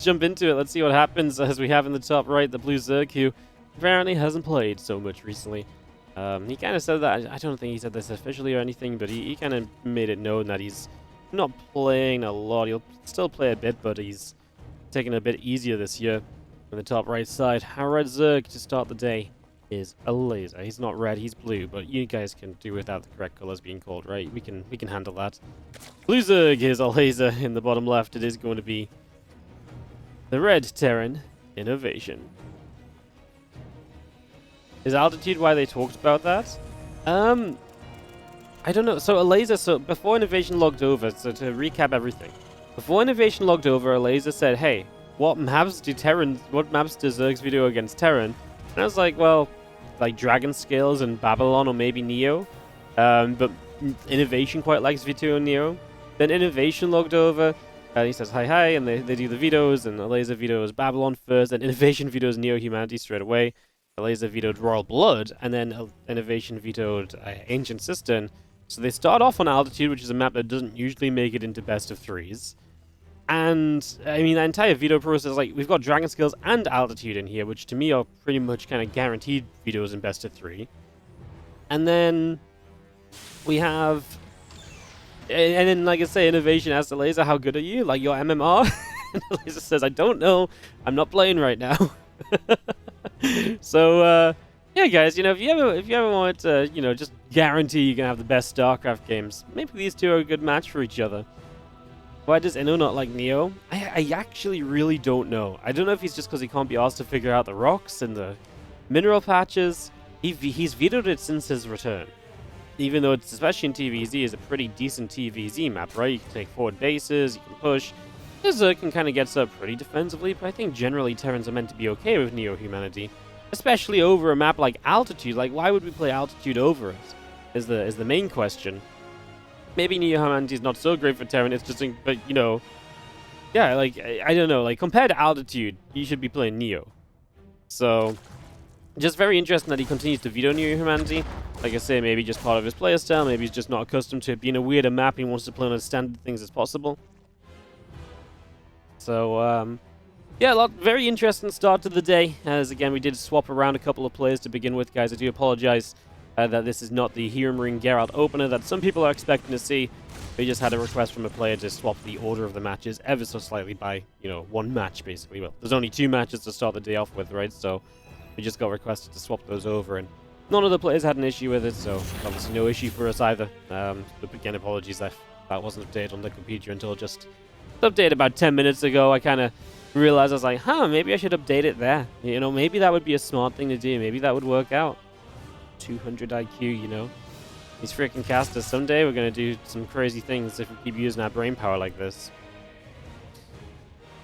jump into it. Let's see what happens as we have in the top right the blue Zerg, who apparently hasn't played so much recently. He kind of said that. I don't think he said this officially or anything, but he kind of made it known that he's not playing a lot. He'll still play a bit, but he's taking it a bit easier this year. On the top right side, our red Zerg to start the day is Elazer. He's not red, he's blue, but you guys can do without the correct colors being called, right? We can handle that. Blue Zerg is Elazer. In the bottom left, it is going to be the red Terran INnoVation. Is altitude why they talked about that? I don't know. So Elazer, so before INnoVation logged over, so to recap everything. Before INnoVation logged over, Elazer said, hey, what maps does Zerg's video against Terran? And I was like, well, like Dragon Scales and Babylon or maybe Neo. But INnoVation quite likes Vito and Neo. Then INnoVation logged over, and he says hi, and they do the vetoes, and Elazer vetoes Babylon first, and INnoVation vetoes Neo Humanity straight away. Elazer vetoed Royal Blood, and then INnoVation vetoed Ancient Cistern. So they start off on Altitude, which is a map that doesn't usually make it into best of threes. And, I mean, the entire veto process, like, we've got Dragon Skills and Altitude in here, which to me are pretty much kind of guaranteed vetoes in best of three. And then we have... And then, like I say, INnoVation asks Elazer, how good are you? Like, your MMR? And Elazer says, I don't know. I'm not playing right now. So, yeah, guys, you know, if you ever want to, you know, just guarantee you can have the best StarCraft games, maybe these two are a good match for each other. Why does Inno not like Neo? I actually really don't know. I don't know if he's just because he can't be asked to figure out the rocks and the mineral patches. He's vetoed it since his return. Even though it's, especially in TvZ, is a pretty decent TvZ map, right? You can take forward bases, you can push. Zerg can kind of get set up pretty defensively, but I think generally Terrans are meant to be okay with Neo Humanity. Especially over a map like Altitude. Like, why would we play Altitude over it? Is the main question. Maybe Neo Humanity is not so great for Terran, it's just, but, you know, yeah, like, I don't know, like, compared to Altitude, you should be playing Neo. So, just very interesting that he continues to veto Neo Humanity. Like I say, maybe just part of his playstyle, maybe he's just not accustomed to it being a weirder map, he wants to play on as standard things as possible. So, yeah, very interesting start to the day, as again, we did swap around a couple of players to begin with, guys. I do apologize that this is not the Hero Marine Geralt opener that some people are expecting to see. We just had a request from a player to swap the order of the matches ever so slightly by, you know, one match, basically. Well, there's only two matches to start the day off with, right? So, we just got requested to swap those over, and none of the players had an issue with it, so obviously no issue for us either. But again, apologies that wasn't updated on the computer until just updated about 10 minutes ago. I kind of realized, I was like, maybe I should update it there. You know, maybe that would be a smart thing to do. Maybe that would work out. 200 IQ, you know. These freaking casters, someday we're going to do some crazy things if we keep using our brain power like this.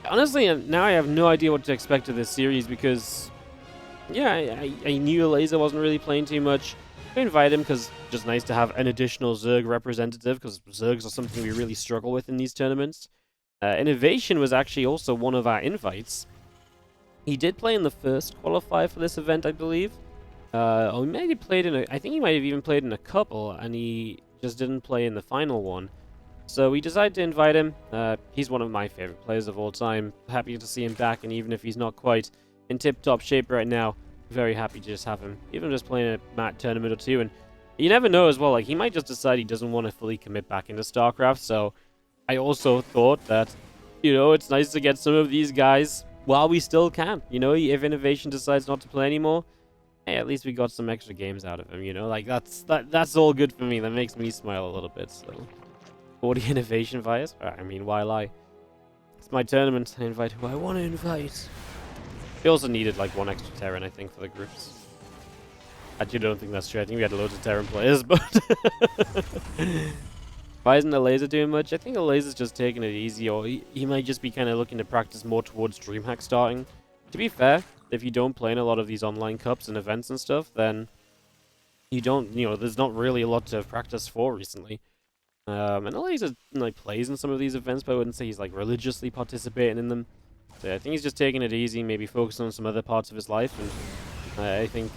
Honestly, now I have no idea what to expect of this series because, yeah, I knew Elazer wasn't really playing too much. I invite him because it's just nice to have an additional Zerg representative because Zergs are something we really struggle with in these tournaments. INnoVation was actually also one of our invites. He did play in the first qualifier for this event, I believe. Or he might have played in I think he might have even played in a couple, and he just didn't play in the final one. So we decided to invite him. He's one of my favorite players of all time. Happy to see him back, and even if he's not quite in tip-top shape right now, very happy to just have him, even just playing a mat tournament or two. And you never know as well, like, he might just decide he doesn't want to fully commit back into StarCraft, so I also thought that, you know, it's nice to get some of these guys while we still can. You know, if INnoVation decides not to play anymore, hey, at least we got some extra games out of him, you know? Like, that's all good for me. That makes me smile a little bit, so. 40 INnoVation fires? I mean, why lie? It's my tournament. I invite who I want to invite. We also needed, like, one extra Terran, I think, for the groups. Actually, I don't think that's true. I think we had loads of Terran players, but... Why isn't Elazer doing much? I think Elazer's just taking it easy, or he might just be kind of looking to practice more towards DreamHack starting. To be fair, if you don't play in a lot of these online cups and events and stuff, then you don't, you know, there's not really a lot to practice for recently. And Elazer, like, plays in some of these events, but I wouldn't say he's, like, religiously participating in them. So I think he's just taking it easy, maybe focusing on some other parts of his life, and I think,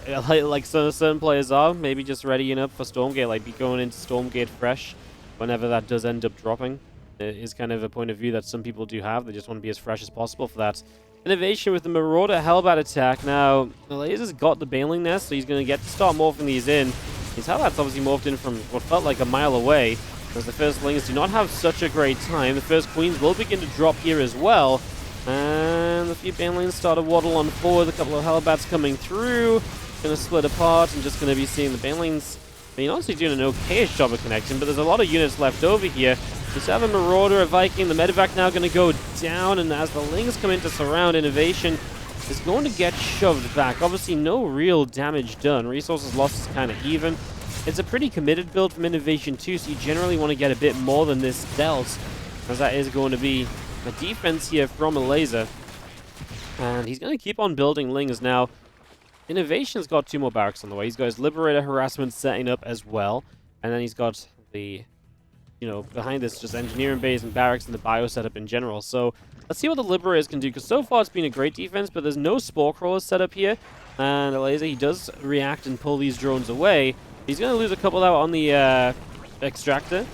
like certain players are, maybe just readying up for Stormgate, like, be going into Stormgate fresh, whenever that does end up dropping. is kind of a point of view that some people do have. They just want to be as fresh as possible for that. INnoVation with the Marauder Hellbat attack. Now, Elazer's got the Baneling Nest, so he's going to get to start morphing these in. His Hellbat's obviously morphed in from what felt like a mile away, as the firstlings do not have such a great time. The first Queens will begin to drop here as well. And a few Banelings start to waddle on forward. A couple of Hellbats coming through. Going to split apart and just going to be seeing the Banelings. I mean, honestly doing an okayish job of connecting, but there's a lot of units left over here. Just have a Marauder, a Viking. The Medivac now going to go down, and as the Lings come in to surround, INnoVation is going to get shoved back. Obviously, no real damage done. Resources lost is kind of even. It's a pretty committed build from INnoVation too, so you generally want to get a bit more than this dealt, as that is going to be a defense here from Elazer. And he's going to keep on building Lings now. INnoVation's got 2 more barracks on the way. He's got his Liberator Harassment setting up as well. And then he's got the, behind this, just engineering bays and barracks and the bio setup in general. So let's see what the Liberators can do, because so far it's been a great defense, but there's no Spore Crawlers set up here. And Elazer, he does react and pull these drones away. He's going to lose a couple out on the Extractor.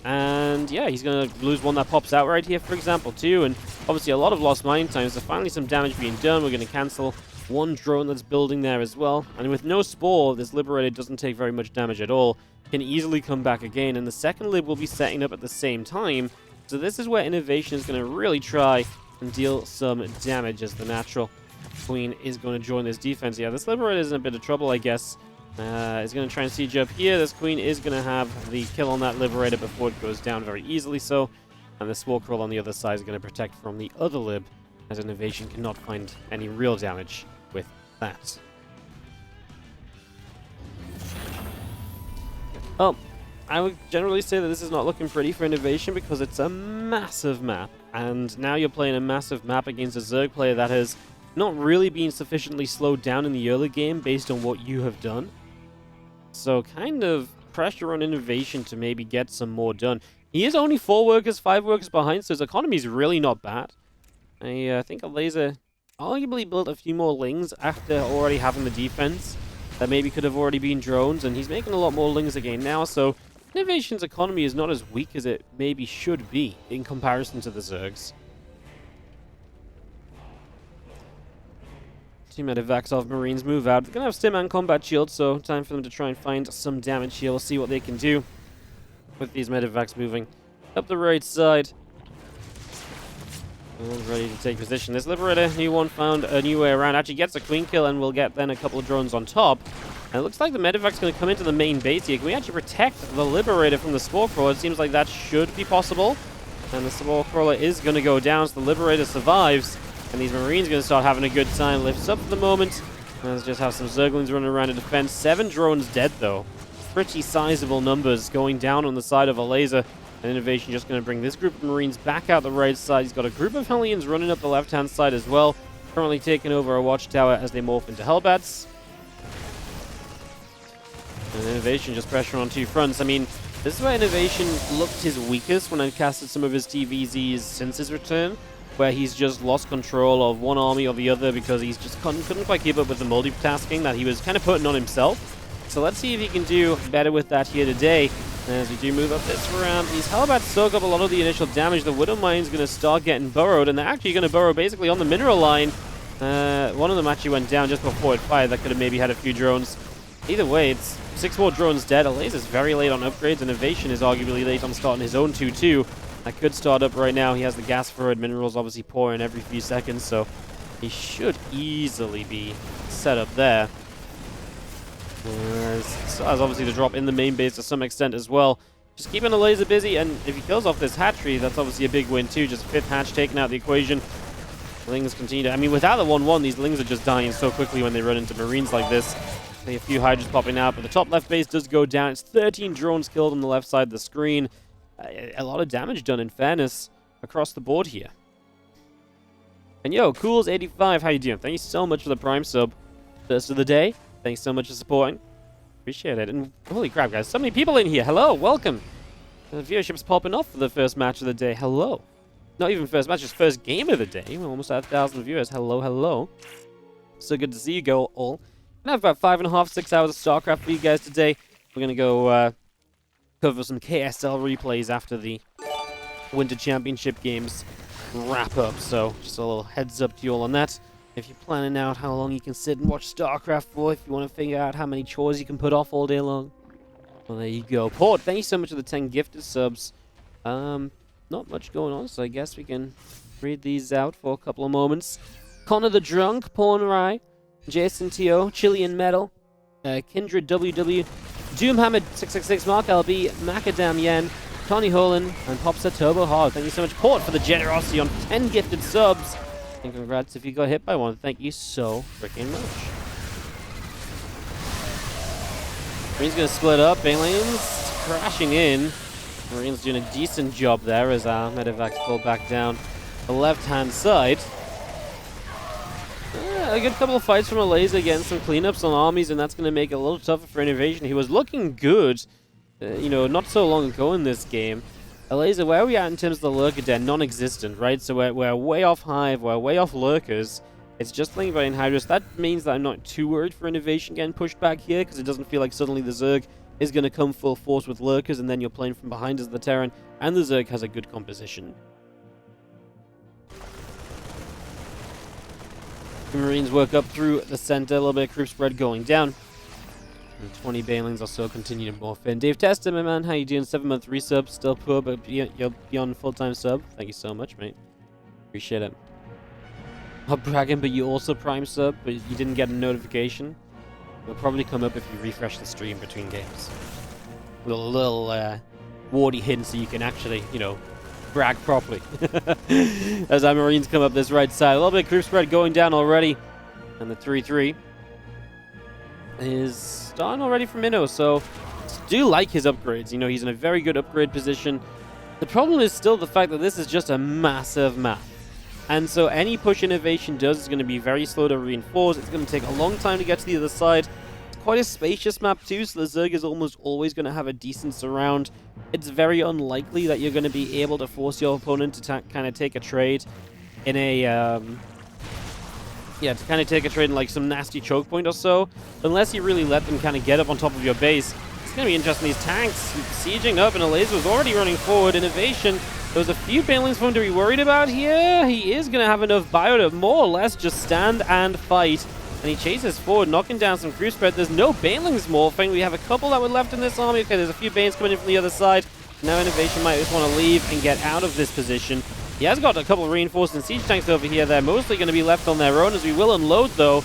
And yeah, he's going to lose one that pops out right here, for example, too. And obviously a lot of lost mine time, so finally some damage being done. We're going to cancel one drone that's building there as well. And with no Spore, this Liberator doesn't take very much damage at all. Can easily come back again. And the second Lib will be setting up at the same time. So this is where INnoVation is going to really try and deal some damage, as the natural Queen is going to join this defense. Yeah, this Liberator is in a bit of trouble, I guess. Is going to try and siege up here. This Queen is going to have the kill on that Liberator before it goes down very easily. So, and the Spore Crawl on the other side is going to protect from the other Lib, as INnoVation cannot find any real damage with that. Oh, I would generally say that this is not looking pretty for INnoVation, because it's a massive map, and now you're playing a massive map against a Zerg player that has not really been sufficiently slowed down in the early game based on what you have done. So kind of pressure on INnoVation to maybe get some more done. He is only 4 workers, 5 workers behind, so his economy is really not bad. I think Elazer arguably built a few more Lings after already having the defense that maybe could have already been drones, and he's making a lot more Lings again now, so INnoVation's economy is not as weak as it maybe should be in comparison to the Zergs. Team Medivacs of Marines move out. They're going to have Stim and Combat Shield, so time for them to try and find some damage here. We'll see what they can do with these Medivacs moving up the right side. And ready to take position. This Liberator, new one, found a new way around. Actually gets a Queen kill, and we'll get then a couple of drones on top. And it looks like the Medivac's going to come into the main base here. Can we actually protect the Liberator from the Spore Crawler? It seems like that should be possible. And the Spore Crawler is going to go down, so the Liberator survives. And these Marines are going to start having a good time. Lifts up for the moment. Let's just have some Zerglings running around in defense. 7 drones dead, though. Pretty sizable numbers going down on the side of Elazer. And INnoVation just going to bring this group of Marines back out the right side. He's got a group of Hellions running up the left-hand side as well. Currently taking over a watchtower as they morph into Hellbats. And INnoVation just pressure on 2 fronts. I mean, this is where INnoVation looked his weakest when I casted some of his TvZs since his return, where he's just lost control of one army or the other because he's just couldn't quite keep up with the multitasking that he was kind of putting on himself. So let's see if he can do better with that here today. As we do move up this ramp, these Hellbats soak up a lot of the initial damage. The Widow Mine's going to start getting burrowed, and they're actually going to burrow basically on the mineral line. One of them actually went down just before it fired. That could have maybe had a few drones. Either way, it's 6 more drones dead. Elazer's very late on upgrades. INnoVation is arguably late on starting his own 2-2. That could start up right now. He has the gas for it. Minerals obviously pour in every few seconds, so he should easily be set up there. So has obviously the drop in the main base to some extent as well. Just keeping Elazer busy, and if he kills off this hatchery, that's obviously a big win too. Just 5th hatch taken out of the equation. Lings continue to... I mean, without the 1-1, these Lings are just dying so quickly when they run into Marines like this. A few Hydras popping out, but the top left base does go down. It's 13 drones killed on the left side of the screen. A lot of damage done, in fairness, across the board here. And yo, Cools85, how you doing? Thank you so much for the Prime sub. First of the day. Thanks so much for supporting. Appreciate it. And holy crap, guys, so many people in here. Hello, welcome. The viewership's popping off for the first match of the day. Hello. Not even first match, just first game of the day. We're almost at 1,000 viewers. Hello, hello. So good to see you go all. I have about 5.5, 6 hours of StarCraft for you guys today. We're going to go cover some KSL replays after the Winter Championship games wrap up. So just a little heads up to you all on that. If you're planning out how long you can sit and watch StarCraft for, if you want to figure out how many chores you can put off all day long, well, there you go. Port, thank you so much for the 10 gifted subs. Not much going on, so I guess we can read these out for a couple of moments. Connor the Drunk, Porn Rai, Jason T.O., Chilean Metal, Kindred WW, Doomhammer 666, Mark LB, Macadam Yen, Tony Holland, and Popsa Turbo Hard. Thank you so much, Port, for the generosity on 10 gifted subs. And congrats if you got hit by one. Thank you so freaking much. Marine's going to split up. Banelings crashing in. Marine's doing a decent job there as our medevacs pull back down the left-hand side. A good couple of fights from Elazer, getting some cleanups on armies, and that's going to make it a little tougher for INnoVation. He was looking good, not so long ago in this game. Elazer, where are we at in terms of the lurker den? Non-existent, right? So we're way off Hive, we're way off lurkers. It's just playing by Hydras. That means that I'm not too worried for INnoVation getting pushed back here, because it doesn't feel like suddenly the Zerg is going to come full force with lurkers, and then you're playing from behind as the Terran, and the Zerg has a good composition. The Marines work up through the center, a little bit of creep spread going down. And 20 Banelings also continue to morph in. Dave Tester, my man, how you doing? 7-month resub, still poor, but you're beyond full-time sub. Thank you so much, mate. Appreciate it. Not bragging, but you also prime sub, but you didn't get a notification. It'll probably come up if you refresh the stream between games. With a little wardy hint so you can actually, brag properly. As our Marines come up this right side. A little bit of creep spread going down already. And the 3-3 is done already from Inno, so do like his upgrades. He's in a very good upgrade position. The problem is still the fact that this is just a massive map. And so any push INnoVation does is going to be very slow to reinforce. It's going to take a long time to get to the other side. It's quite a spacious map too, so the Zerg is almost always going to have a decent surround. It's very unlikely that you're going to be able to force your opponent to kind of take a trade in a... like some nasty choke point or so. Unless you really let them kind of get up on top of your base. It's going to be interesting. These tanks sieging up, and Elazer was already running forward. INnoVation, there's a few Banelings for him to be worried about here. He is going to have enough bio to more or less just stand and fight. And he chases forward, knocking down some crew spread. There's no Banelings morphing. We have a couple that were left in this army. Okay, there's a few Banes coming in from the other side. Now INnoVation might just want to leave and get out of this position. He has got a couple of reinforcing siege tanks over here. They're mostly going to be left on their own, as we will unload, though.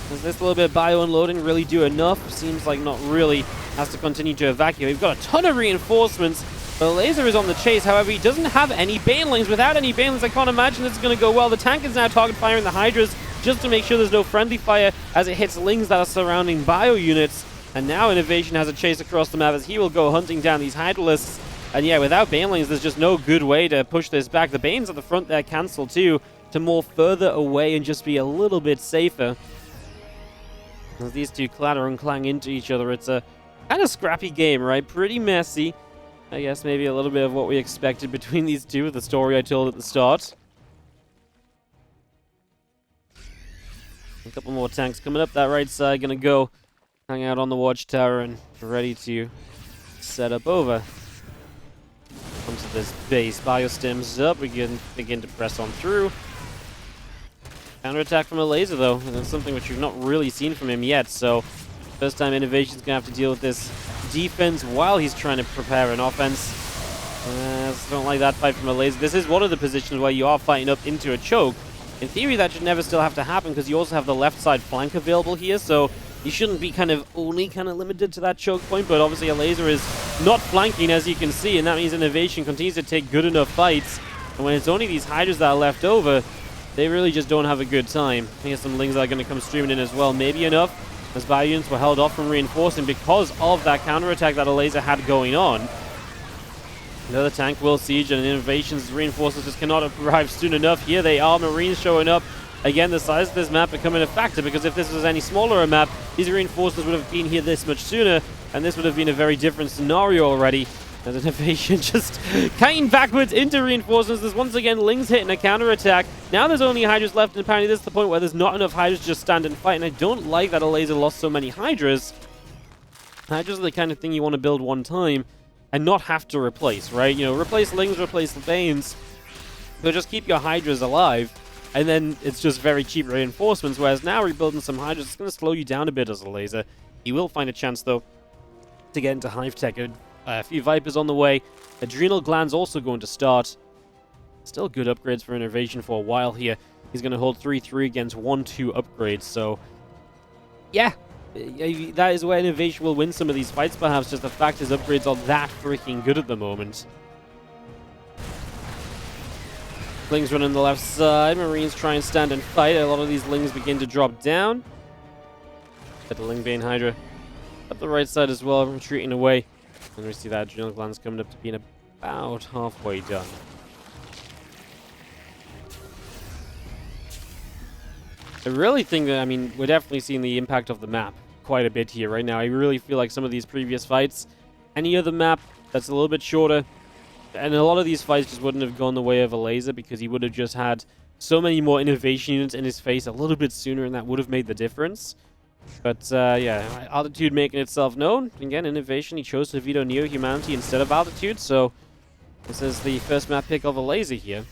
Does this little bit of bio unloading really do enough? Seems like not really. Has to continue to evacuate. We've got a ton of reinforcements. The Elazer is on the chase. However, he doesn't have any Banelings. Without any Banelings, I can't imagine this is going to go well. The tank is now target firing the Hydras just to make sure there's no friendly fire as it hits Lings that are surrounding bio units. And now INnoVation has a chase across the map as he will go hunting down these Hydralisks. And yeah, without Banelings, there's just no good way to push this back. The Banes at the front there cancel too, to more further away and just be a little bit safer. As these two clatter and clang into each other, it's a kind of scrappy game, right? Pretty messy. I guess maybe a little bit of what we expected between these two, the story I told at the start. A couple more tanks coming up that right side, gonna go hang out on the watchtower and ready to set up over. Comes to this base, biostims up, we can begin to press on through. Counterattack from Elazer though, and that's something which we've not really seen from him yet, so first time INnoVation's gonna have to deal with this defense while he's trying to prepare an offense. Don't like that fight from Elazer. This is one of the positions where you are fighting up into a choke. In theory, that should never still have to happen because you also have the left side flank available here, so you shouldn't be only limited to that choke point, but obviously Elazer is not flanking, as you can see, and that means INnoVation continues to take good enough fights. And when it's only these Hydras that are left over, they really just don't have a good time. I think there's some Lings that are going to come streaming in as well. Maybe enough, as bio units were held off from reinforcing because of that counterattack that Elazer had going on. Another tank will siege, and INnoVation's reinforcements just cannot arrive soon enough. Here they are, Marines showing up. Again, the size of this map becoming a factor, because if this was any smaller a map, these reinforcements would have been here this much sooner, and this would have been a very different scenario already. As INnoVation just kiting backwards into reinforcements. There's once again Lings hitting a counterattack. Now there's only Hydras left, and apparently this is the point where there's not enough Hydras to just stand and fight, and I don't like that Elazer lost so many Hydras. Hydras are the kind of thing you want to build one time, and not have to replace, right? You know, replace Lings, replace the Banes, but just keep your Hydras alive, and then it's just very cheap reinforcements, whereas now rebuilding some Hydras is going to slow you down a bit as a Elazer. You will find a chance, though, to get into Hive Tech. A few Vipers on the way. Adrenal Gland's also going to start. Still good upgrades for INnoVation for a while here. He's going to hold 3-3 against 1-2 upgrades, so yeah, that is where INnoVation will win some of these fights, perhaps. Just the fact his upgrades are that freaking good at the moment. Lings run on the left side. Marines try and stand and fight. A lot of these Lings begin to drop down. Get the Lingbane Hydra up the right side as well, retreating away. And we see that Adrenal Gland's coming up to being about halfway done. I really think that, I mean, we're definitely seeing the impact of the map quite a bit here right now. I really feel like some of these previous fights, any other map that's a little bit shorter, and a lot of these fights just wouldn't have gone the way of Elazer because he would have just had so many more INnoVation units in his face a little bit sooner, and that would have made the difference. But, yeah, Altitude making itself known. Again, INnoVation, he chose to veto Neo-Humanity instead of Altitude, so this is the first map pick of Elazer here.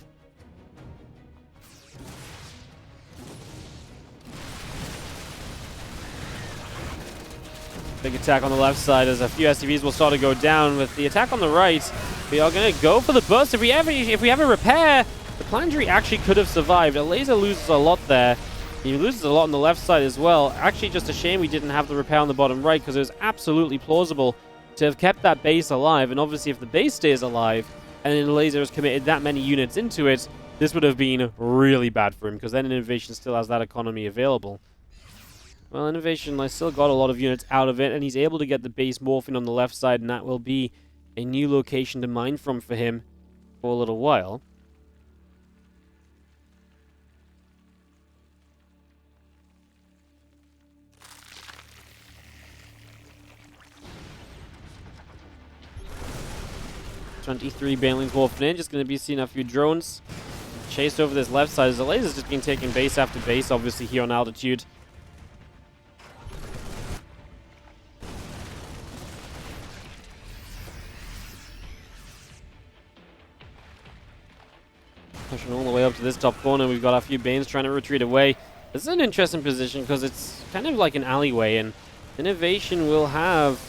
Big attack on the left side as a few SCVs will start to go down. With the attack on the right, we are going to go for the burst. If we have a repair, the Planetary actually could have survived. Elazer loses a lot there. He loses a lot on the left side as well. Actually, just a shame we didn't have the repair on the bottom right, because it was absolutely plausible to have kept that base alive. And obviously, if the base stays alive, and then Elazer has committed that many units into it, this would have been really bad for him, because then INnoVation still has that economy available. Well, INnoVation, I still got a lot of units out of it, and he's able to get the base morphing on the left side, and that will be a new location to mine from for him for a little while. "23 Banelings morphing in, just going to be seeing a few drones chased over this left side as the Elazer's just been taking base after base, obviously, here on Altitude. Pushing all the way up to this top corner. We've got a few Banes trying to retreat away. This is an interesting position because it's kind of like an alleyway, and INnoVation will have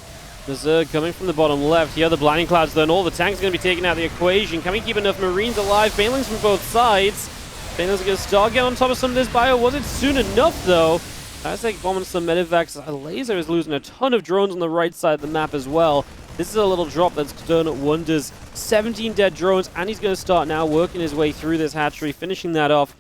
the Zerg coming from the bottom left. Here, the Blinding Clouds, then all the tanks are going to be taken out of the equation. Can we keep enough Marines alive? Banelings from both sides. Banelings are going to start getting on top of some of this bio. Was it soon enough, though? Aztec bombing some medevacs. Elazer is losing a ton of drones on the right side of the map as well. This is a little drop that's done wonders. 17 dead drones, and he's going to start now working his way through this hatchery, finishing that off.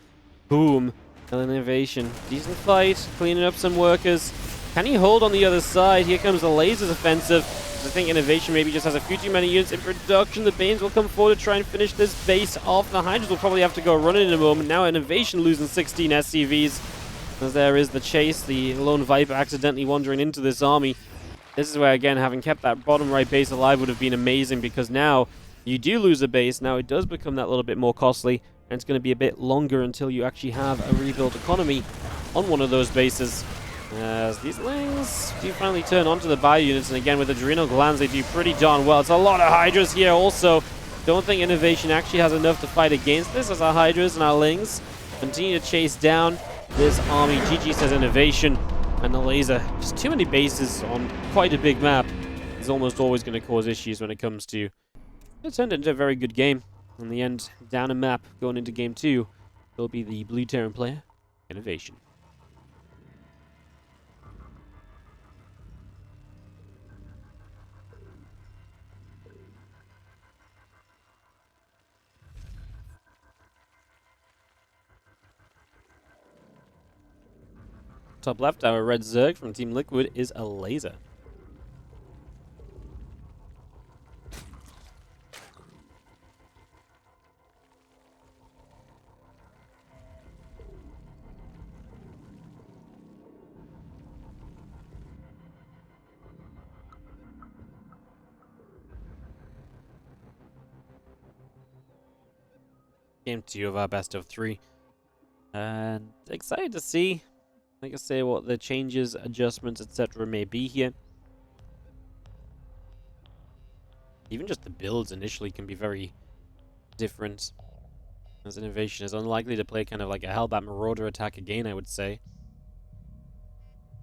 Boom. INnoVation. Decent fight, cleaning up some workers. Can he hold on the other side? Here comes the Lasers offensive. I think INnoVation maybe just has a few too many units in production. The Banes will come forward to try and finish this base off. The Hydras will probably have to go running in a moment. Now INnoVation losing 16 SCVs. As there is the chase, the lone Viper accidentally wandering into this army. This is where, again, having kept that bottom right base alive would have been amazing, because now you do lose a base. Now it does become that little bit more costly, and it's going to be a bit longer until you actually have a rebuilt economy on one of those bases. As these Lings do finally turn onto the bio units, and again with Adrenal Glands they do pretty darn well. It's a lot of Hydras here also. Don't think INnoVation actually has enough to fight against this, as our Hydras and our Lings continue to chase down this army. GG says INnoVation. And the Elazer, just too many bases on quite a big map is almost always going to cause issues when it comes to... It turned into a very good game. In the end, down a map going into game 2 will be the Blue Terran player, INnoVation. Top left, our red Zerg from Team Liquid is Elazer. Game 2 of our best of 3. And excited to see, like I say, what the changes, adjustments, etc. may be here. even just the builds initially can be very different. As INnoVation is unlikely to play kind of like a Hellbat Marauder attack again, I would say.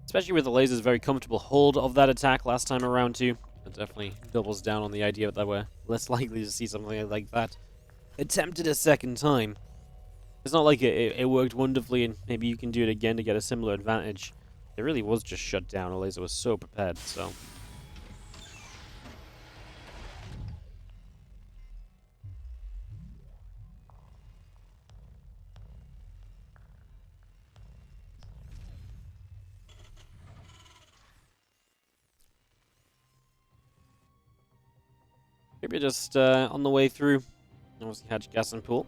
Especially with the Elazer's very comfortable hold of that attack last time around too. It definitely doubles down on the idea that we're less likely to see something like that attempted a second time. It's not like it worked wonderfully and maybe you can do it again to get a similar advantage. It really was just shut down. Elazer was so prepared, so... Maybe just on the way through. Obviously, hatch gas and pool.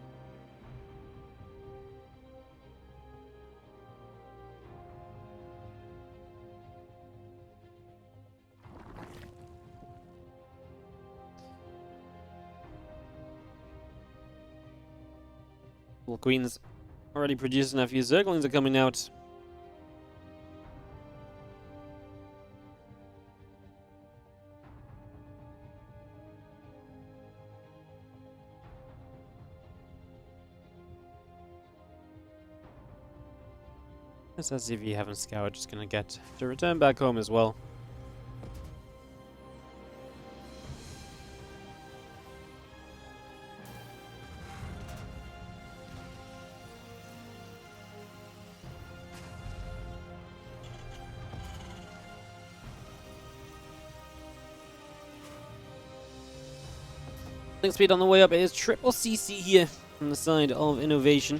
Well, Queen's already producing a few Zerglings are coming out. This SCV having Scout just gonna get to return back home as well. Link speed on the way up. It is triple CC here from the side of INnoVation.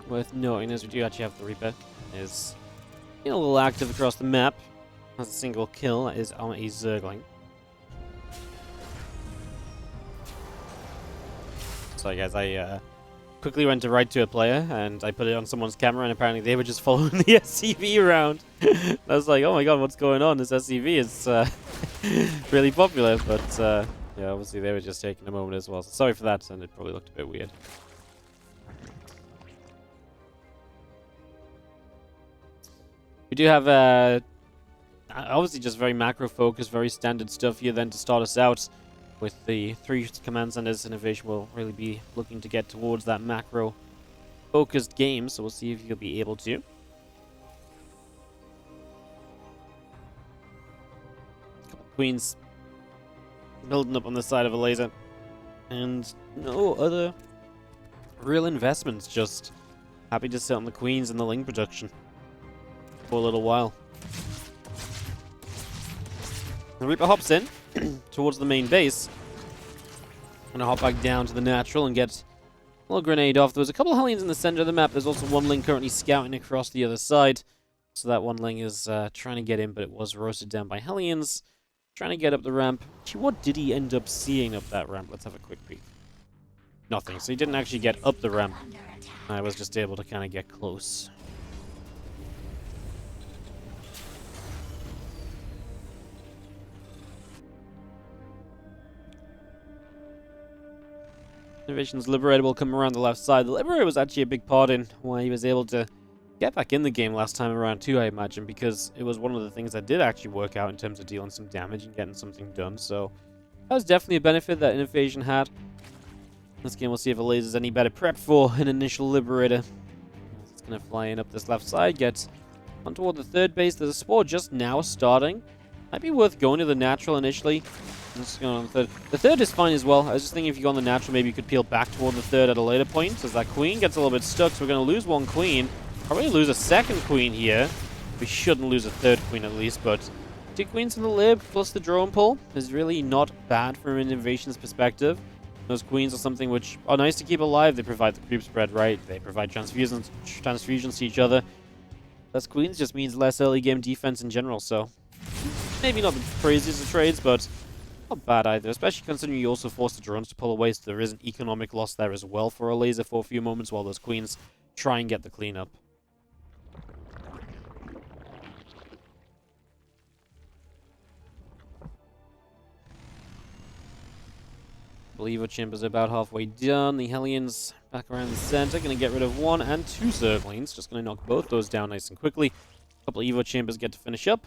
Worth noting as we do actually have the Reaper. Is a little active across the map. Has a single kill. That is on a Zergling. Sorry guys, I quickly went to write to a player and I put it on someone's camera and apparently they were just following the SCV around. I was like, oh my god, what's going on? This SCV is really popular, but yeah, obviously they were just taking a moment as well. So sorry for that, and it probably looked a bit weird. We do have obviously just very macro focused, very standard stuff here then to start us out. With the 3 command centers, INnoVation will really be looking to get towards that macro focused game, so we'll see if you'll be able to. Couple queens building up on the side of Elazer. And no other real investments, just happy to sit on the queens and the Ling production for a little while. The Reaper hops in towards the main base. Gonna hop back down to the natural and get a little grenade off. There was a couple of Hellions in the center of the map. There's also one Ling currently scouting across the other side. So that one Ling is trying to get in, but it was roasted down by Hellions. Trying to get up the ramp. Actually, what did he end up seeing up that ramp? Let's have a quick peek. Nothing. So he didn't actually get up the ramp. I was just able to kind of get close. INnoVation's Liberator will come around the left side. The Liberator was actually a big part in why he was able to get back in the game last time around too, I imagine, because it was one of the things that did actually work out in terms of dealing some damage and getting something done. So that was definitely a benefit that INnoVation had. This game, we'll see if Elazer's any better prepped for an initial Liberator. It's going to fly in up this left side, get on toward the third base. There's a Spore just now starting. Might be worth going to the natural initially. Let's go on the third. The third is fine as well. I was just thinking if you go on the natural, maybe you could peel back toward the third at a later point, as that queen gets a little bit stuck, so we're going to lose one queen. Probably lose a second queen here. We shouldn't lose a third queen at least, but 2 queens in the lib plus the drone pull is really not bad from INnoVation's perspective. Those queens are something which are nice to keep alive. They provide the creep spread, right? They provide transfusions to each other. Less queens just means less early game defense in general, so maybe not the craziest of trades, but not bad either, especially considering you also force the drones to pull away, so there is an economic loss there as well for Elazer for a few moments while those queens try and get the cleanup. I believe our Chamber's about halfway done. The Hellions back around the center, going to get rid of 1 and 2 Zerglings, just going to knock both those down nice and quickly. A couple of Evo Chambers get to finish up.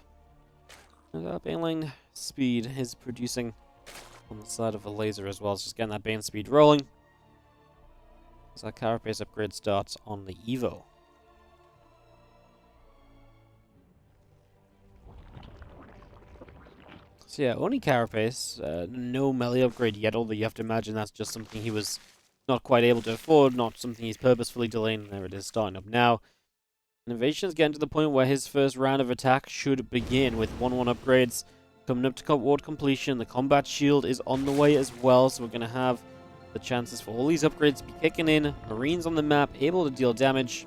And Baneline speed is producing on the side of Elazer as well. It's just getting that Bane speed rolling. As that carapace upgrade starts on the Evo. So yeah, only carapace. No melee upgrade yet, although you have to imagine that's just something he was not quite able to afford, not something he's purposefully delaying. And there it is, starting up now. INnoVation's getting to the point where his first round of attack should begin with 1-1 upgrades. Coming up to ward completion, the combat shield is on the way as well, so we're going to have the chances for all these upgrades to be kicking in. Marines on the map, able to deal damage.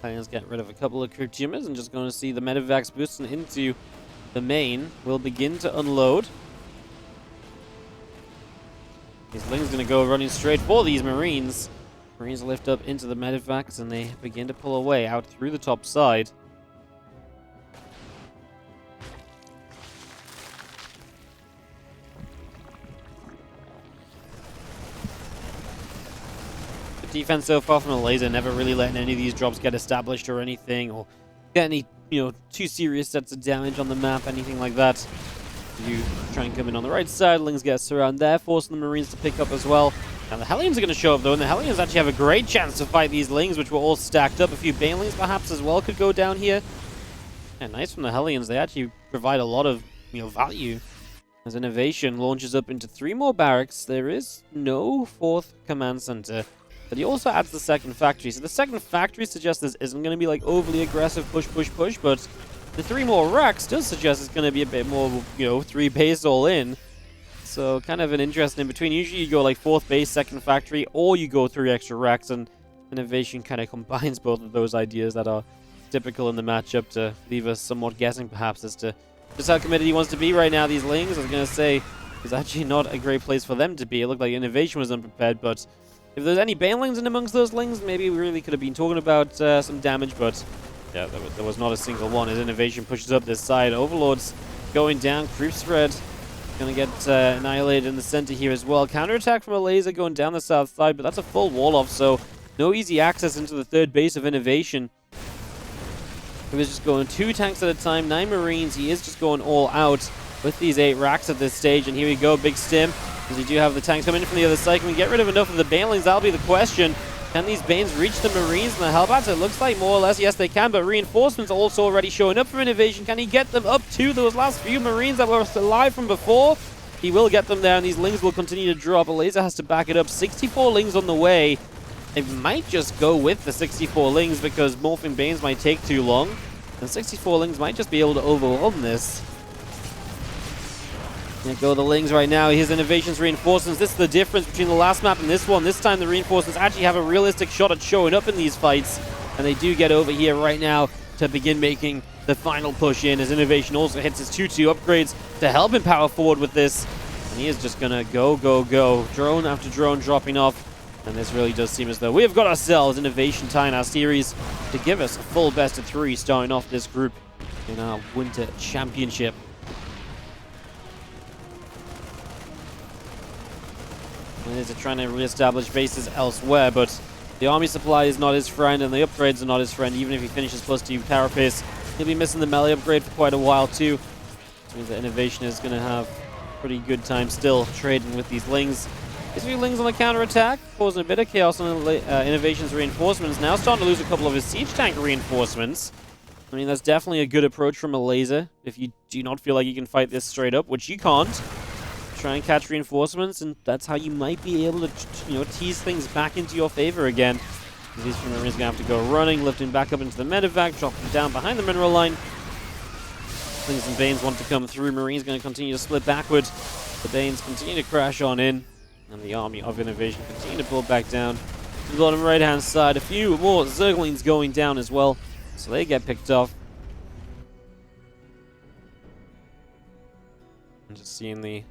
Let's get rid of a couple of crew tumors and just going to see the medevacs boosting into the main. Will begin to unload. His Ling's going to go running straight for these Marines. Marines lift up into the medevacs and they begin to pull away out through the top side. Defense so far from Elazer, never really letting any of these drops get established or anything, or get any, too serious sets of damage on the map, anything like that. You try and come in on the right side, Lings gets around there, forcing the Marines to pick up as well. Now the Hellions are going to show up though, and the Hellions actually have a great chance to fight these Lings, which were all stacked up. A few Banelings perhaps as well could go down here. Yeah, nice from the Hellions. They actually provide a lot of, value. As INnoVation launches up into 3 more barracks, there is no 4th command center. But he also adds the second factory. So the second factory suggests this isn't going to be like overly aggressive push, but the 3 more racks does suggest it's going to be a bit more, 3 base all in. So kind of an interesting in between. Usually you go like 4th base, second factory, or you go 3 extra racks, and INnoVation kind of combines both of those ideas that are typical in the matchup to leave us somewhat guessing perhaps as to just how committed he wants to be right now. These Lings, I was going to say, is actually not a great place for them to be. It looked like INnoVation was unprepared, but if there's any Banelings in amongst those Lings, maybe we really could have been talking about some damage, but yeah, there was not a single one. As INnoVation pushes up this side, Overlord's going down, creep spread going to get annihilated in the center here as well. Counterattack from Elazer going down the south side, but that's a full wall off, so no easy access into the 3rd base of INnoVation. He was just going 2 tanks at a time, 9 Marines. He is just going all out with these 8 racks at this stage, and here we go, big stim. Because we do have the tanks coming in from the other side. Can we get rid of enough of the Banelings? That'll be the question. Can these Banes reach the Marines and the Hellbats? It looks like more or less, yes, they can, but reinforcements are also already showing up from INnoVation. Can he get them up to those last few Marines that were alive from before? He will get them there, and these Lings will continue to drop. Elazer has to back it up. 64 Lings on the way. It might just go with the 64 Lings because Morphing Banes might take too long. And 64 Lings might just be able to overwhelm this. There go the Lings right now. Here's INnoVation's reinforcements. This is the difference between the last map and this one. This time the reinforcements actually have a realistic shot at showing up in these fights. And they do get over here right now to begin making the final push in, as INnoVation also hits his 2-2 upgrades to help him power forward with this. And he is just going to go, go, go. Drone after drone dropping off. And this really does seem as though we have got ourselves INnoVation tying our series to give us a full best of 3 starting off this group in our Winter Championship. They're trying to re-establish bases elsewhere, but the army supply is not his friend, and the upgrades are not his friend. Even if he finishes +2 carapace, he'll be missing the melee upgrade for quite a while too. Which means that INnoVation is going to have a pretty good time still trading with these Lings. These 3 Lings on the counter-attack, causing a bit of chaos on INnoVation's reinforcements. Now starting to lose a couple of his siege tank reinforcements. I mean, that's definitely a good approach from Elazer. If you do not feel like you can fight this straight up, which you can't, try and catch reinforcements, and that's how you might be able to, tease things back into your favor again. These 3 Marines are going to have to go running, lifting back up into the medevac, dropping down behind the mineral line. Lings and Banes want to come through. Marines going to continue to split backwards. The Banes continue to crash on in, and the army of INnoVation continue to pull back down to the bottom right-hand side. A few more Zerglings going down as well, so they get picked off. I'm just seeing the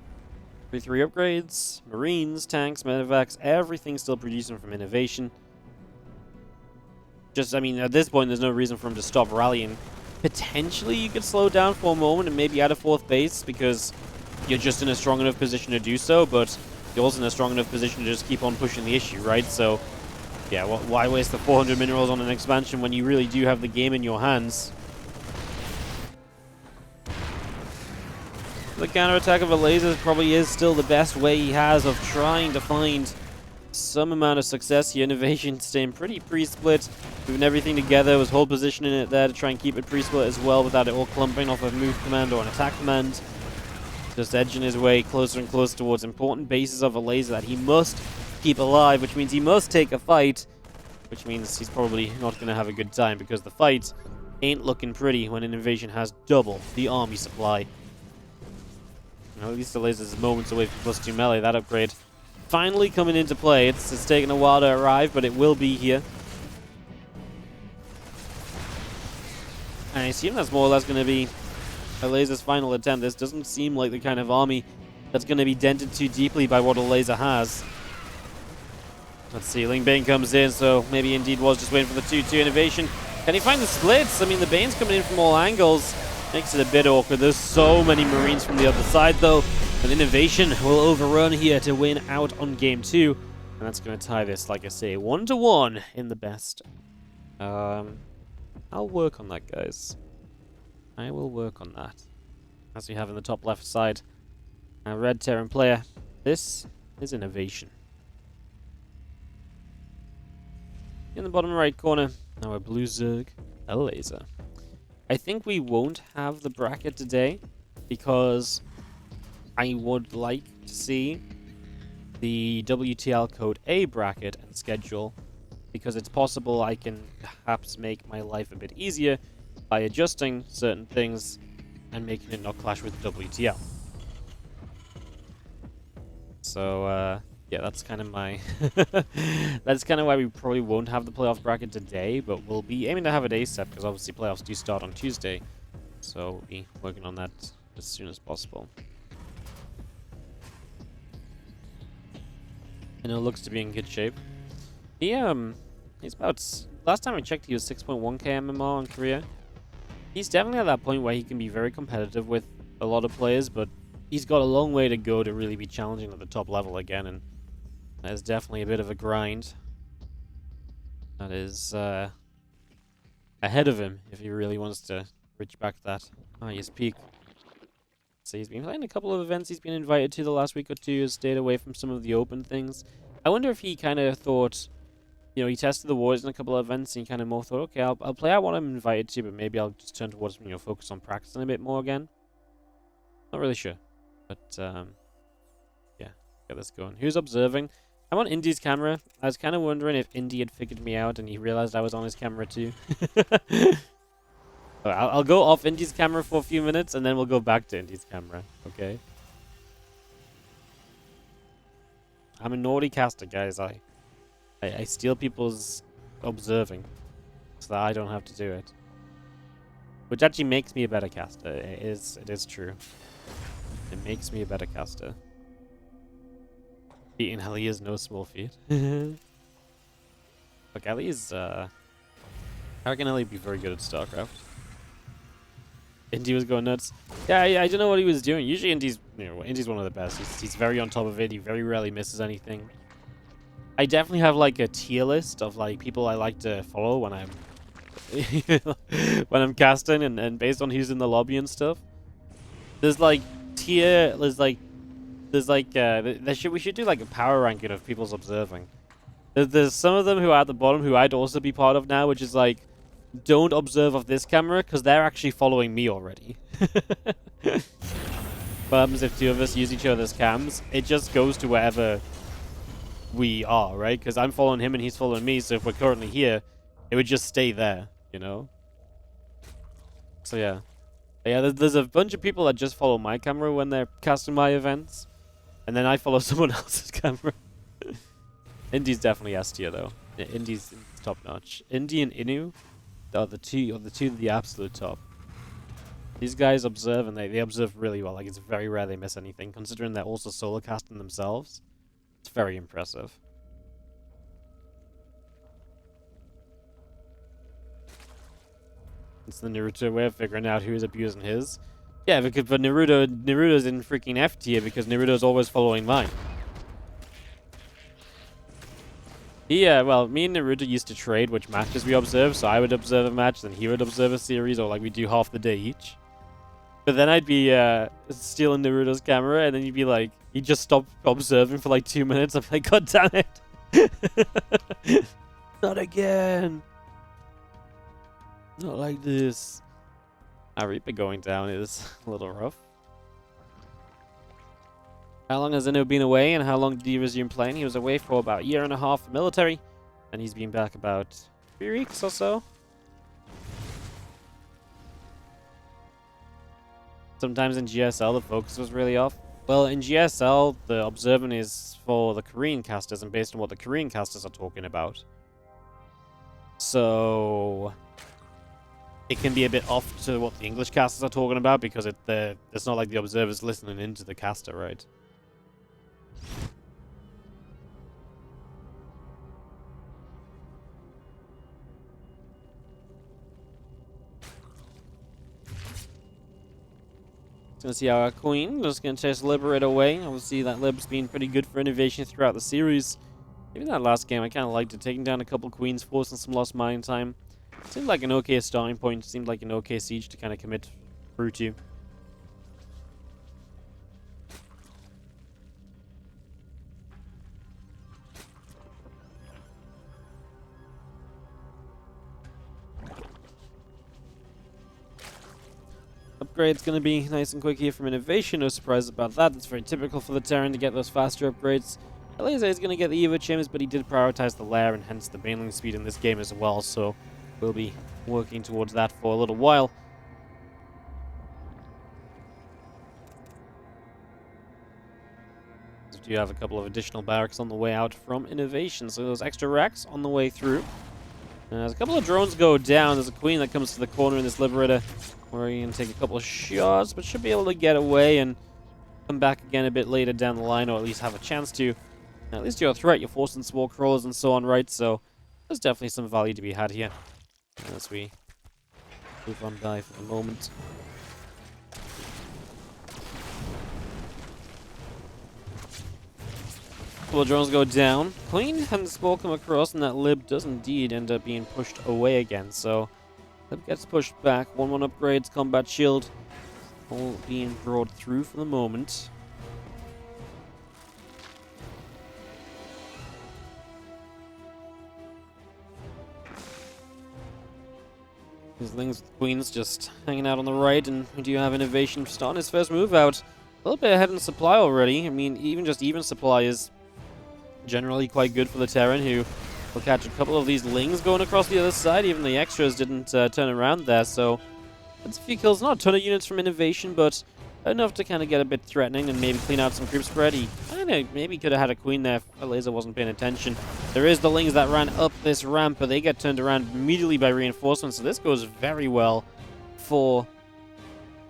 3 upgrades, Marines, tanks, medevacs, everything still producing from INnoVation. Just, I mean, at this point, there's no reason for him to stop rallying. Potentially you could slow down for a moment and maybe add a 4th base because you're just in a strong enough position to do so, but you're also in a strong enough position to just keep on pushing the issue, right? So, yeah, why waste the 400 minerals on an expansion when you really do have the game in your hands? The counterattack of Elazer probably is still the best way he has of trying to find some amount of success here. INnoVation staying pretty pre-split, moving everything together, was whole positioning it there to try and keep it pre-split as well without it all clumping off a move command or an attack command. Just edging his way closer and closer towards important bases of Elazer that he must keep alive, which means he must take a fight, which means he's probably not going to have a good time because the fight ain't looking pretty when INnoVation has double the army supply. At least Elazer's moments away from +2 melee, that upgrade finally coming into play. It's taken a while to arrive, but it will be here. And I assume that's more or less going to be Elazer's final attempt. This doesn't seem like the kind of army that's going to be dented too deeply by what Elazer has. Let's see, Ling Bane comes in, so maybe indeed was just waiting for the 2-2 INnoVation. Can he find the splits? I mean, the Bane's coming in from all angles. Makes it a bit awkward. There's so many Marines from the other side, though. And INnoVation will overrun here to win out on game 2. And that's going to tie this, like I say, 1-1 in the best. I'll work on that, guys. I will work on that. As we have in the top left side, Red Terran player. This is INnoVation. In the bottom right corner, our blue Zerg, Elazer. I think we won't have the bracket today because I would like to see the WTL Code A bracket and schedule, because it's possible I can perhaps make my life a bit easier by adjusting certain things and making it not clash with WTL. So, yeah, that's kind of my... that's kind of why we probably won't have the playoff bracket today, but we'll be aiming to have it ASAP, because obviously playoffs do start on Tuesday. So we'll be working on that as soon as possible. And it looks to be in good shape. He's about... Last time I checked, he was 6.1k MMR on Korea. He's definitely at that point where he can be very competitive with a lot of players, but he's got a long way to go to really be challenging at the top level again, and that is definitely a bit of a grind. That is ahead of him if he really wants to reach back that highest peak. So he's been playing a couple of events he's been invited to the last week or two, has stayed away from some of the open things. I wonder if he kind of thought, you know, he tested the wars in a couple of events and he kind of more thought, okay, I'll play out what I'm invited to, but maybe I'll just turn towards, you know, focus on practicing a bit more again. Not really sure. But, yeah, get this going. Who's observing? I'm on Indy's camera. I was kind of wondering if Indy had figured me out and he realized I was on his camera too. I'll go off Indy's camera for a few minutes and then we'll go back to Indy's camera, okay? I'm a naughty caster, guys. I steal people's observing so that I don't have to do it. Which actually makes me a better caster. It is true. It makes me a better caster. Beating Heli is no small feat. Look, Heli is, how can Heli be very good at StarCraft? Indy was going nuts. Yeah, I don't know what he was doing. Usually Indy's, you know, Indy's one of the best. He's very on top of it. He very rarely misses anything. I definitely have like a tier list of like people I like to follow when I'm when I'm casting and based on who's in the lobby and stuff. There's like tier. We should do like a power ranking of people's observing. There's some of them who are at the bottom who I'd also be part of now, which is like, don't observe off this camera because they're actually following me already. What happens if two of us use each other's cams? It just goes to wherever we are, right? Because I'm following him and he's following me, so if we're currently here, it would just stay there, you know? So yeah. Yeah, there's a bunch of people that just follow my camera when they're casting my events, and then I follow someone else's camera. Indy's definitely S tier though. Indy's top notch. Indy and Innu are the two the absolute top. These guys observe and they observe really well. Like, it's very rare they miss anything, considering they're also solo casting themselves. It's very impressive. It's the Naruto way of figuring out who's abusing his. Yeah, but Naruto's in freaking F tier because Naruto's always following mine. Yeah, well, me and Naruto used to trade which matches we observe, so I would observe a match, then he would observe a series, or like we do half the day each. But then I'd be stealing Naruto's camera, and then you'd be like, he'd just stop observing for like 2 minutes. I'm like, God damn it. Not again. Not like this. Reaper going down is a little rough. How long has Inno been away, and how long did he resume playing? He was away for about a year and a half for military, and he's been back about 3 weeks or so. Sometimes in GSL, the focus was really off. Well, in GSL, the observing is for the Korean casters and based on what the Korean casters are talking about. So it can be a bit off to what the English casters are talking about because it's not like the observer's listening into the caster, right? Gonna see our queen. Just gonna chase Liberator away. Obviously, that Lib's been pretty good for INnoVation throughout the series. Even that last game, I kind of liked it. Taking down a couple queens, forcing some lost mining time. Seemed like an okay starting point. Seemed like an okay siege to kind of commit through to. Upgrade's going to be nice and quick here from INnoVation. No surprise about that. That's very typical for the Terran to get those faster upgrades. Elazer is going to get the Evo Chims, but he did prioritize the lair and hence the baneling speed in this game as well, so we'll be working towards that for a little while. We do have a couple of additional barracks on the way out from INnoVation, so those extra racks on the way through. And as a couple of drones go down, there's a queen that comes to the corner in this Liberator. Where you can take a couple of shots, but should be able to get away and come back again a bit later down the line, or at least have a chance to. At least you're a threat, you're forcing small crawlers and so on, right? So there's definitely some value to be had here. As we move on by for the moment. Couple of drones go down. Queen and Spore come across, and that Lib does indeed end up being pushed away again, so Lib gets pushed back. 1-1 upgrades, combat shield, all being brought through for the moment. His Lings with Queens just hanging out on the right, and we do have INnoVation starting his first move out. A little bit ahead in supply already. I mean, even supply is generally quite good for the Terran, who will catch a couple of these Lings going across the other side. Even the extras didn't turn around there, so that's a few kills. Not a ton of units from INnoVation, but enough to kind of get a bit threatening and maybe clean out some creep spread. I don't know, maybe could have had a queen there if Elazer wasn't paying attention. There is the Lings that ran up this ramp, but they get turned around immediately by reinforcements, so this goes very well for...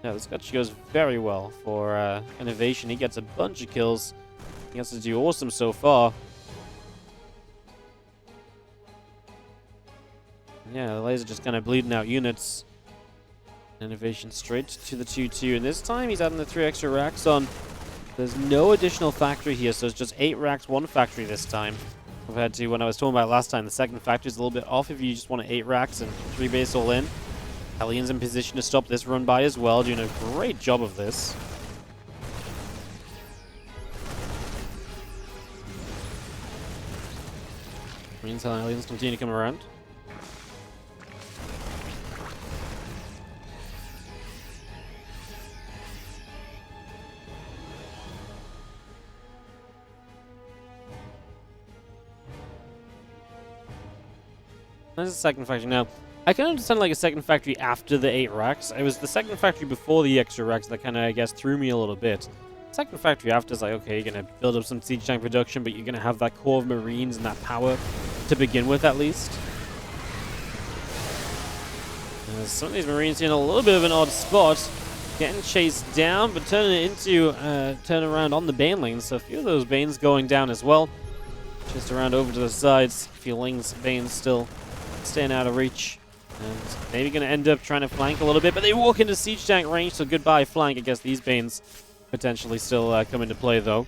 Yeah, this actually goes very well for INnoVation. He gets a bunch of kills. He has to do awesome so far. Yeah, Elazer just kind of bleeding out units. INnoVation straight to the 2-2, and this time he's adding the 3 extra racks on. There's no additional factory here, so it's just 8 racks, 1 factory this time. Compared to when I was talking about last time, the second factory is a little bit off if you just want 8 racks and 3 base all in. Hellions in position to stop this run by as well, doing a great job of this. Means Hellions continue to come around. There's a second factory now. I can understand like a second factory after the 8 racks. It was the second factory before the extra racks that kind of, I guess, threw me a little bit. Second factory after is like, okay, you're going to build up some siege tank production, but you're going to have that core of Marines and that power to begin with, at least. Some of these Marines in a little bit of an odd spot. Getting chased down, but turning it into turn around on the Banelings. So a few of those Banes going down as well. Just around over to the sides. A few Lings, Banes still staying out of reach. And maybe going to end up trying to flank a little bit, but they walk into siege tank range, so goodbye flank. I guess these Banes potentially still come into play, though.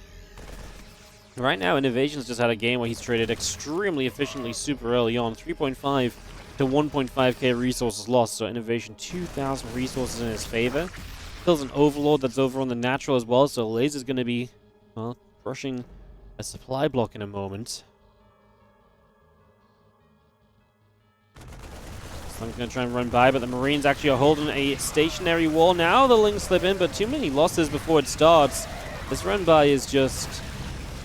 Right now, INnoVation's just had a game where he's traded extremely efficiently super early on. 3.5 to 1.5k resources lost, so INnoVation 2,000 resources in his favor. Kills an Overlord that's over on the natural as well, so Elazer's going to be, well, crushing a supply block in a moment. I'm going to try and run by, but the Marines actually are holding a stationary wall now. The Lings slip in, but too many losses before it starts. This run by is just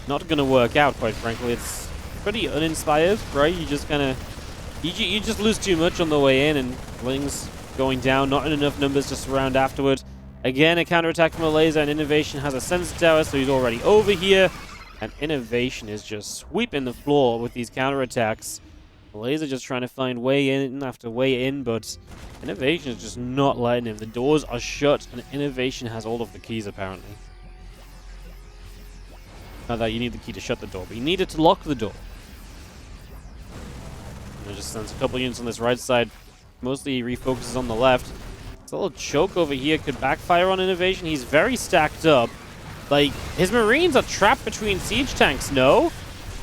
not going to work out, quite frankly. It's pretty uninspired, right? You just kind of... You just lose too much on the way in, and Lings going down, not in enough numbers to surround afterward. Again, a counterattack from Elazer, and INnoVation has a sensor tower, so he's already over here. And INnoVation is just sweeping the floor with these counterattacks. Elazer just trying to find way in after way in, but INnoVation is just not letting him. The doors are shut, and INnoVation has all of the keys, apparently. Not that you need the key to shut the door, but you need it to lock the door. And it just sends a couple units on this right side. Mostly he refocuses on the left. It's a little choke over here. Could backfire on INnoVation. He's very stacked up. Like, his Marines are trapped between siege tanks, no?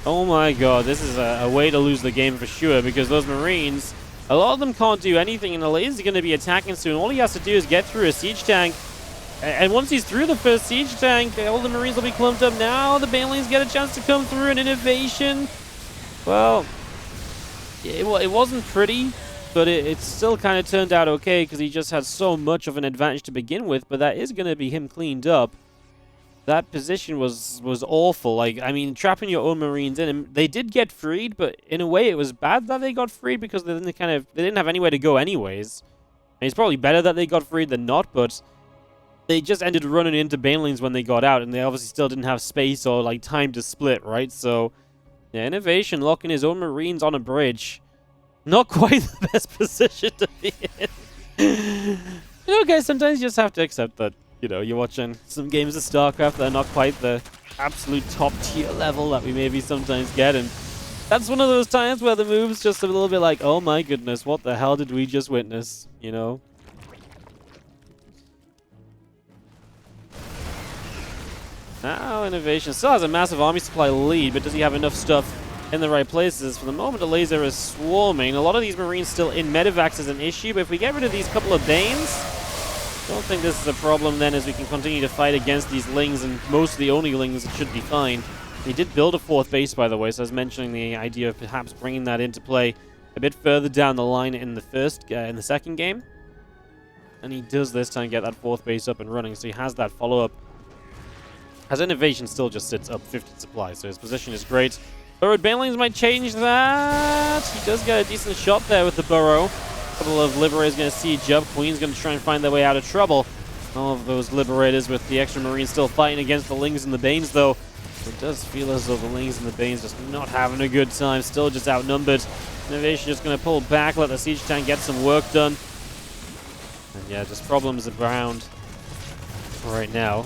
Oh my god, this is a way to lose the game for sure, because those Marines, a lot of them can't do anything, and Elazer's going to be attacking soon. All he has to do is get through a siege tank, and once he's through the first siege tank, all the Marines will be clumped up. Now the Banelings get a chance to come through, and INnoVation, well, it wasn't pretty, but it still kind of turned out okay, because he just had so much of an advantage to begin with, but that is going to be him cleaned up. That position was awful. Like, I mean, trapping your own Marines in, and they did get freed, but in a way it was bad that they got freed because they didn't have anywhere to go anyways. And it's probably better that they got freed than not, but they just ended running into Banelings when they got out, and they obviously still didn't have space or like time to split, right? So, yeah, INnoVation locking his own Marines on a bridge. Not quite the best position to be in. You know, guys, sometimes you just have to accept that. You know, you're watching some games of StarCraft that are not quite the absolute top tier level that we maybe sometimes get, and that's one of those times where the move's just a little bit like, oh my goodness, what the hell did we just witness, you know? Now INnoVation still has a massive army supply lead, but does he have enough stuff in the right places? For the moment, Elazer is swarming. A lot of these Marines still in medevacs is an issue, but if we get rid of these couple of Banes, I don't think this is a problem then, as we can continue to fight against these Lings, and most of the only Lings, it should be fine. He did build a fourth base, by the way, so I was mentioning the idea of perhaps bringing that into play a bit further down the line in the second game. And he does this time get that fourth base up and running, so he has that follow-up. As INnoVation still just sits up 50 supply, so his position is great. Burrowed Banelings might change that. He does get a decent shot there with the Burrow. A couple of Liberators going to siege up. Queen's going to try and find their way out of trouble. All of those Liberators with the extra Marines still fighting against the Lings and the Banes, though. It does feel as though the Lings and the Banes just not having a good time. Still just outnumbered. INnoVation just going to pull back, let the siege tank get some work done. And yeah, just problems around right now.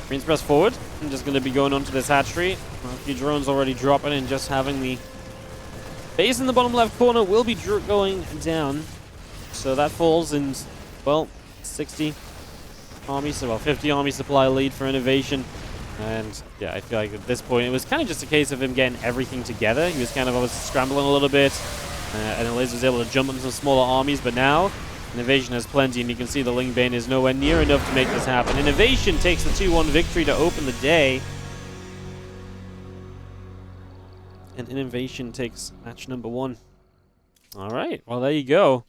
Marines press forward. I'm just going to be going onto this hatchery. A few drones already dropping, and just having the base in the bottom left corner will be going down. So that falls in, well, 60 army, so well, 50 army supply lead for INnoVation. And yeah, I feel like at this point it was kind of just a case of him getting everything together. He was kind of obviously scrambling a little bit, and Elazer was able to jump into some smaller armies, but now INnoVation has plenty, and you can see the Lingbane is nowhere near enough to make this happen. INnoVation takes the 2-1 victory to open the day. And INnoVation takes match number 1. All right, well, there you go.